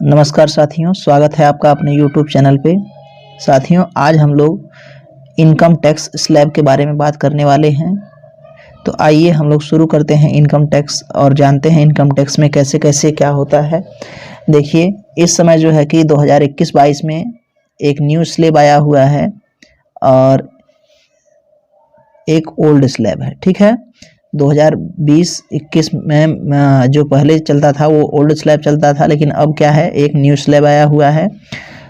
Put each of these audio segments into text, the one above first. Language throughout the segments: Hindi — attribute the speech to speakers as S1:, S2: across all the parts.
S1: नमस्कार साथियों, स्वागत है आपका अपने YouTube चैनल पे। साथियों, आज हम लोग इनकम टैक्स स्लैब के बारे में बात करने वाले हैं। तो आइए हम लोग शुरू करते हैं इनकम टैक्स और जानते हैं इनकम टैक्स में कैसे कैसे क्या होता है। देखिए, इस समय जो है कि 2021-22 में एक न्यू स्लैब आया हुआ है और एक ओल्ड स्लैब है। ठीक है, 2020-21 में जो पहले चलता था वो ओल्ड स्लैब चलता था, लेकिन अब क्या है, एक न्यू स्लैब आया हुआ है।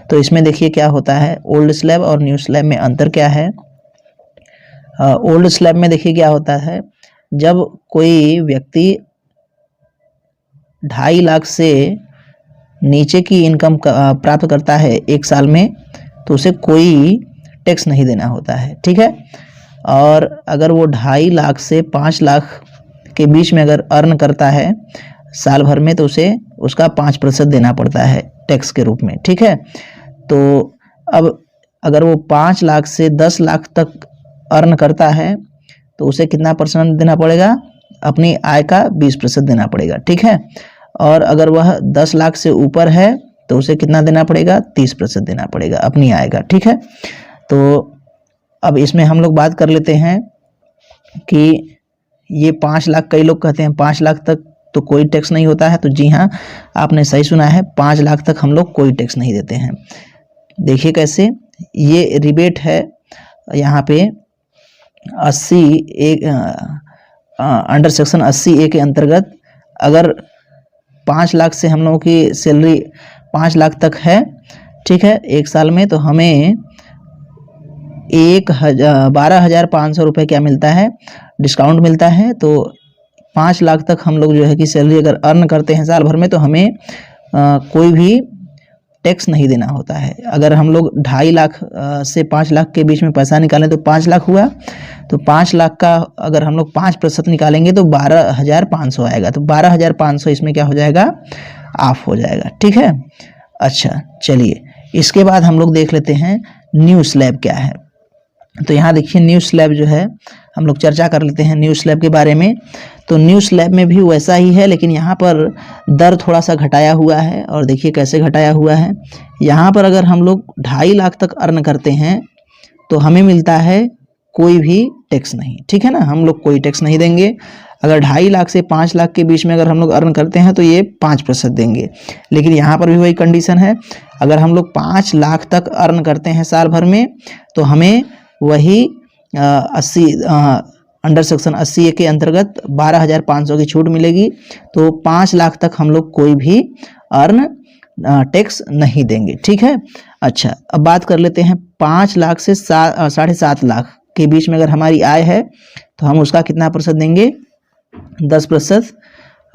S1: तो इसमें देखिए क्या होता है, ओल्ड स्लैब और न्यू स्लैब में अंतर क्या है। ओल्ड स्लैब में देखिए क्या होता है, जब कोई व्यक्ति 2.5 लाख से नीचे की इनकम प्राप्त करता है एक साल में, तो उसे कोई टैक्स नहीं देना होता है। ठीक है, और अगर वो 2.5 लाख से 5 लाख के बीच में अगर अर्न करता है साल भर में, तो उसे उसका 5% देना पड़ता है टैक्स के रूप में। ठीक है, तो अब अगर वो 5 लाख से 10 लाख तक अर्न करता है तो उसे कितना परसेंट देना पड़ेगा, अपनी आय का 20% देना पड़ेगा। ठीक है, और अगर वह 10 लाख से ऊपर है तो उसे कितना देना पड़ेगा, 30% देना पड़ेगा अपनी आय का। ठीक है, तो अब इसमें हम लोग बात कर लेते हैं कि ये 5 लाख, कई लोग कहते हैं 5 लाख तक तो कोई टैक्स नहीं होता है। तो जी हाँ, आपने सही सुना है, 5 लाख तक हम लोग कोई टैक्स नहीं देते हैं। देखिए कैसे, ये रिबेट है यहाँ पे 80 एक अंडर सेक्शन 80A के अंतर्गत अगर 5 लाख से हम लोगों की सैलरी 5 लाख तक है, ठीक है, एक साल में, तो हमें 12,500 रुपये क्या मिलता है, डिस्काउंट मिलता है। तो 5 लाख तक हम लोग जो है कि सैलरी अगर अर्न करते हैं साल भर में, तो हमें कोई भी टैक्स नहीं देना होता है। अगर हम लोग 2.5 लाख से 5 लाख के बीच में पैसा निकालें तो 5 लाख हुआ, तो 5 लाख का अगर हम लोग 5% निकालेंगे तो 12,500 आएगा। तो 12,500 इसमें क्या हो जाएगा, ऑफ हो जाएगा। ठीक है, अच्छा चलिए, इसके बाद हम लोग देख लेते हैं न्यू स्लैब क्या है। तो यहाँ देखिए, न्यू स्लैब जो है, हम लोग चर्चा कर लेते हैं न्यू स्लैब के बारे में। तो न्यू स्लैब में भी वैसा ही है, लेकिन यहाँ पर दर थोड़ा सा घटाया हुआ है। और देखिए कैसे घटाया हुआ है, यहाँ पर अगर हम लोग 2.5 लाख तक अर्न करते हैं तो हमें मिलता है कोई भी टैक्स नहीं। ठीक है ना, हम लोग कोई टैक्स नहीं देंगे। अगर 2.5 लाख से 5 लाख के बीच में अगर हम लोग अर्न करते हैं तो ये 5% देंगे। लेकिन यहाँ पर भी वही कंडीशन है, अगर हम लोग 5 लाख तक अर्न करते हैं साल भर में, तो हमें वही 80 अंडर सेक्शन 80A के अंतर्गत 12,500 की छूट मिलेगी। तो 5 लाख तक हम लोग कोई भी अर्न टैक्स नहीं देंगे। ठीक है, अच्छा अब बात कर लेते हैं 5 लाख से 7.5 लाख के बीच में अगर हमारी आय है तो हम उसका कितना प्रतिशत देंगे, 10%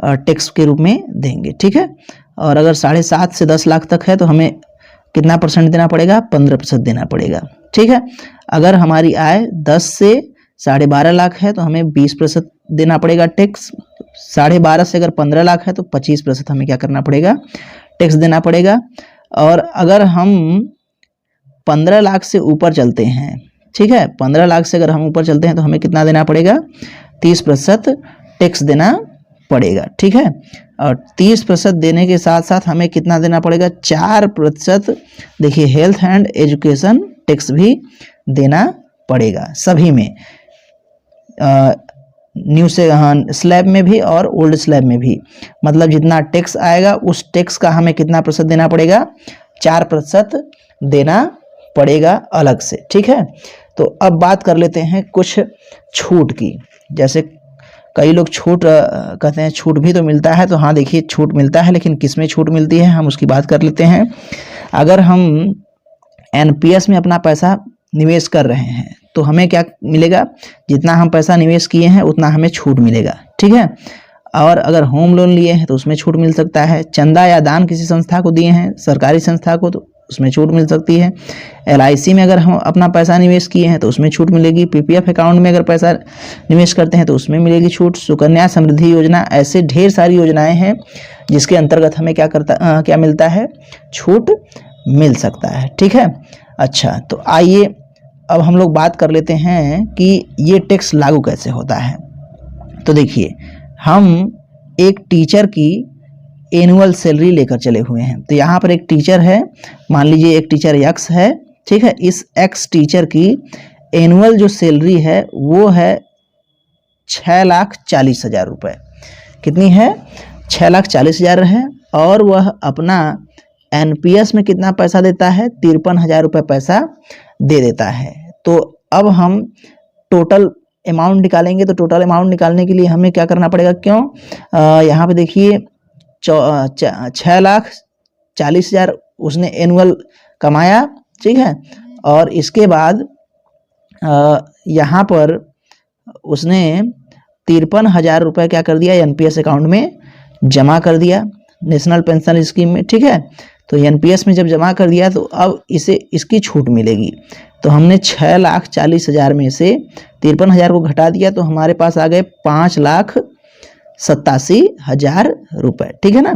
S1: टैक्स के रूप में देंगे। ठीक है, और अगर 7.5 से 10 लाख तक है तो हमें कितना परसेंट देना पड़ेगा, 15% देना पड़ेगा। ठीक है, अगर हमारी आय 10 से 12.5 लाख है तो हमें 20% देना पड़ेगा टैक्स। 12.5 से अगर 15 लाख है तो 25% हमें क्या करना पड़ेगा, टैक्स देना पड़ेगा। और अगर हम 15 लाख से ऊपर चलते हैं, ठीक है, 15 लाख से अगर हम ऊपर चलते हैं तो हमें कितना देना पड़ेगा, 30% टैक्स देना पड़ेगा। ठीक है, और 30% देने के साथ साथ हमें कितना देना पड़ेगा, 4% देखिए हेल्थ एंड एजुकेशन टैक्स भी देना पड़ेगा सभी में, न्यू से स्लैब में भी और ओल्ड स्लैब में भी। मतलब जितना टैक्स आएगा उस टैक्स का हमें कितना प्रतिशत देना पड़ेगा, 4% देना पड़ेगा अलग से। ठीक है, तो अब बात कर लेते हैं कुछ छूट की। जैसे कई लोग छूट कहते हैं, छूट भी तो मिलता है। तो हाँ देखिए, छूट मिलता है, लेकिन किस में छूट मिलती है हम उसकी बात कर लेते हैं। अगर हम NPS में अपना पैसा निवेश कर रहे हैं तो हमें क्या मिलेगा, जितना हम पैसा निवेश किए हैं उतना हमें छूट मिलेगा। ठीक है, और अगर होम लोन लिए हैं तो उसमें छूट मिल सकता है। चंदा या दान किसी संस्था को दिए हैं, सरकारी संस्था को, तो उसमें छूट मिल सकती है। LIC में अगर हम अपना पैसा निवेश किए हैं तो उसमें छूट मिलेगी। PPF अकाउंट में अगर पैसा निवेश करते हैं तो उसमें मिलेगी छूट। सुकन्या समृद्धि योजना, ऐसे ढेर सारी योजनाएं हैं जिसके अंतर्गत हमें क्या मिलता है, छूट मिल सकता है। ठीक है, अच्छा तो आइए अब हम लोग बात कर लेते हैं कि ये टैक्स लागू कैसे होता है। तो देखिए, हम एक टीचर की एनुअल सैलरी लेकर चले हुए हैं। तो यहाँ पर एक टीचर है, मान लीजिए एक टीचर एक्स है, ठीक है। इस एक्स टीचर की एनुअल जो सैलरी है वो है 6,40,000 रुपये। कितनी है? 6,40,000 है। और वह अपना एनपीएस में कितना पैसा देता है? 53,000 रुपये पैसा दे देता है। तो अब हम टोटल अमाउंट निकालेंगे। तो टोटल अमाउंट निकालने के लिए हमें क्या करना पड़ेगा? क्यों यहाँ पे देखिए 6,40,000 उसने एनुअल कमाया, ठीक है। और इसके बाद यहाँ पर उसने 53,000 रुपये क्या कर दिया? एनपीएस अकाउंट में जमा कर दिया, नेशनल पेंशन स्कीम में, ठीक है। तो एनपीएस में जब जमा कर दिया तो अब इसे इसकी छूट मिलेगी। तो हमने 6,40,000 में से 53,000 को घटा दिया तो हमारे पास आ गए 5,87,000 रुपये, ठीक है ना।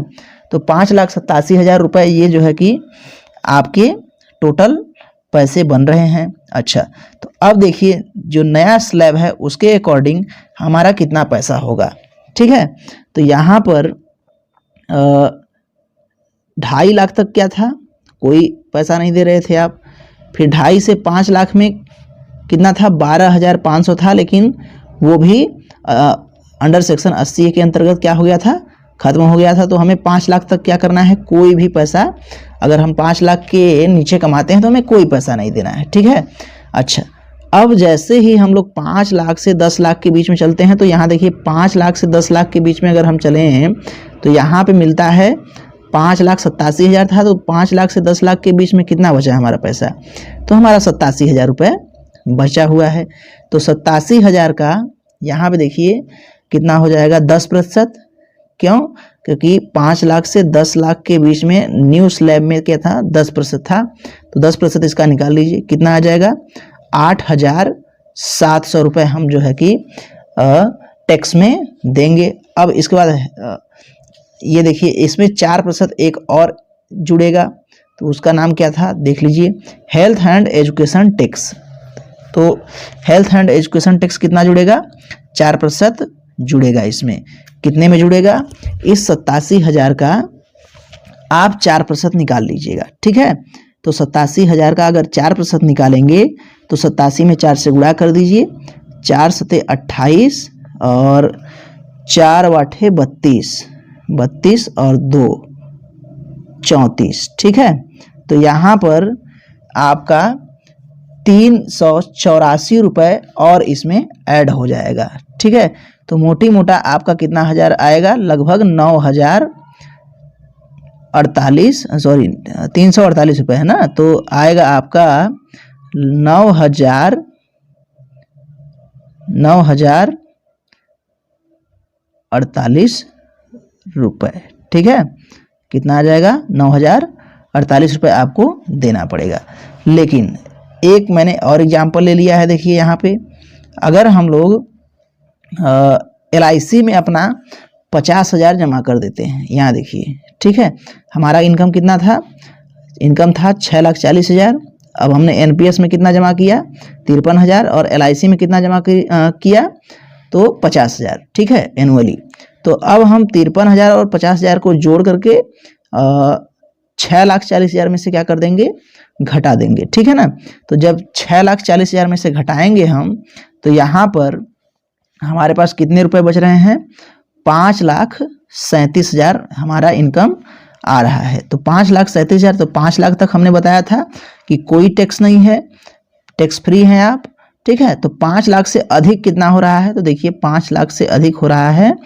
S1: तो 5,87,000 रुपये ये जो है कि आपके टोटल पैसे बन रहे हैं। अच्छा, तो अब देखिए जो नया स्लैब है उसके अकॉर्डिंग हमारा कितना पैसा होगा, ठीक है। तो यहाँ पर 2.5 लाख तक क्या था? कोई पैसा नहीं दे रहे थे आप। फिर 2.5 से 5 लाख में कितना था? 12,500 था, लेकिन वो भी अंडर सेक्शन 80 के अंतर्गत क्या हो गया था? खत्म हो गया था। तो हमें 5 लाख तक क्या करना है? कोई भी पैसा, अगर हम 5 लाख के नीचे कमाते हैं तो हमें कोई पैसा नहीं देना है, ठीक है। अच्छा, अब जैसे ही हम लोग 5 लाख से 10 लाख के बीच में चलते हैं तो यहाँ देखिए 5 लाख से 10 लाख के बीच में अगर हम चले हैं तो यहाँ पे मिलता है 5,87,000 था। तो 5 लाख से 10 लाख के बीच में कितना बचा हमारा पैसा? तो हमारा 87,000 रुपये बचा हुआ है। तो 87,000 का यहाँ पे देखिए कितना हो जाएगा? 10%। क्यों? क्योंकि 5 लाख से 10 लाख के बीच में न्यू स्लैब में क्या था? 10% था। तो 10% इसका निकाल लीजिए, कितना आ जाएगा? 8,700 रुपये हम जो है कि टैक्स में देंगे। अब इसके बाद ये देखिए इसमें 4% एक और जुड़ेगा, तो उसका नाम क्या था? देख लीजिए, हेल्थ एंड एजुकेशन टैक्स। तो हेल्थ एंड एजुकेशन टैक्स कितना जुड़ेगा? 4% जुड़ेगा। इसमें कितने में जुड़ेगा? इस 87,000 का आप 4% निकाल लीजिएगा, ठीक है। तो 87,000 का अगर 4% निकालेंगे तो 87 में 4 से गुणा कर दीजिए, 4 सते 28 और 4 वाठे 32, 32 और 2 34, ठीक है। तो यहाँ पर आपका 384 रुपये और इसमें ऐड हो जाएगा, ठीक है। तो मोटी मोटा आपका कितना हज़ार आएगा? लगभग 348 रुपये है ना। तो आएगा आपका 9,048 रुपये, ठीक है। कितना आ जाएगा? 9,048 रुपये आपको देना पड़ेगा। लेकिन एक मैंने और एग्जांपल ले लिया है। देखिए यहाँ पे अगर हम लोग LIC में अपना 50,000 जमा कर देते हैं, यहाँ देखिए, ठीक है। हमारा इनकम कितना था? इनकम था 6,40,000। अब हमने NPS में कितना जमा किया? 53,000। और LIC में कितना जमा किया? तो 50,000, ठीक है, एनुअली। तो अब हम 53,000 और 50,000 को जोड़ करके 6,40,000 में से क्या कर देंगे? घटा देंगे, ठीक है ना। तो जब 6,40,000 में से घटाएंगे हम, तो यहाँ पर हमारे पास कितने रुपए बच रहे हैं? 5,37,000 हमारा इनकम आ रहा है। तो 5,37,000, तो 5 लाख तक हमने बताया था कि कोई टैक्स नहीं है, टैक्स फ्री हैं आप, ठीक है। तो 5 लाख से अधिक कितना हो रहा है? तो देखिए 5 लाख से अधिक हो रहा है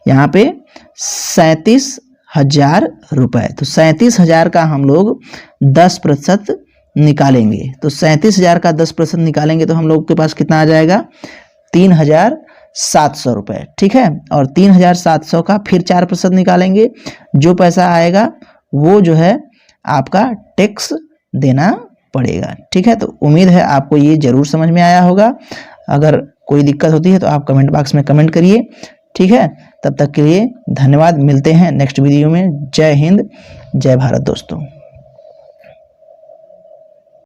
S1: यहाँ पे 37,000 रुपये। तो 37,000 का हम लोग 10% निकालेंगे। तो 37,000 का 10% निकालेंगे तो हम लोग के पास कितना आ जाएगा? 3,700 रुपये, ठीक है। और 3,700 का फिर 4% निकालेंगे, जो पैसा आएगा वो जो है आपका टैक्स देना पड़ेगा, ठीक है। तो उम्मीद है आपको ये जरूर समझ में आया होगा। अगर कोई दिक्कत होती है तो आप कमेंट बॉक्स में कमेंट करिए, ठीक है। तब तक के लिए धन्यवाद। मिलते हैं नेक्स्ट वीडियो में। जय हिंद, जय भारत दोस्तों।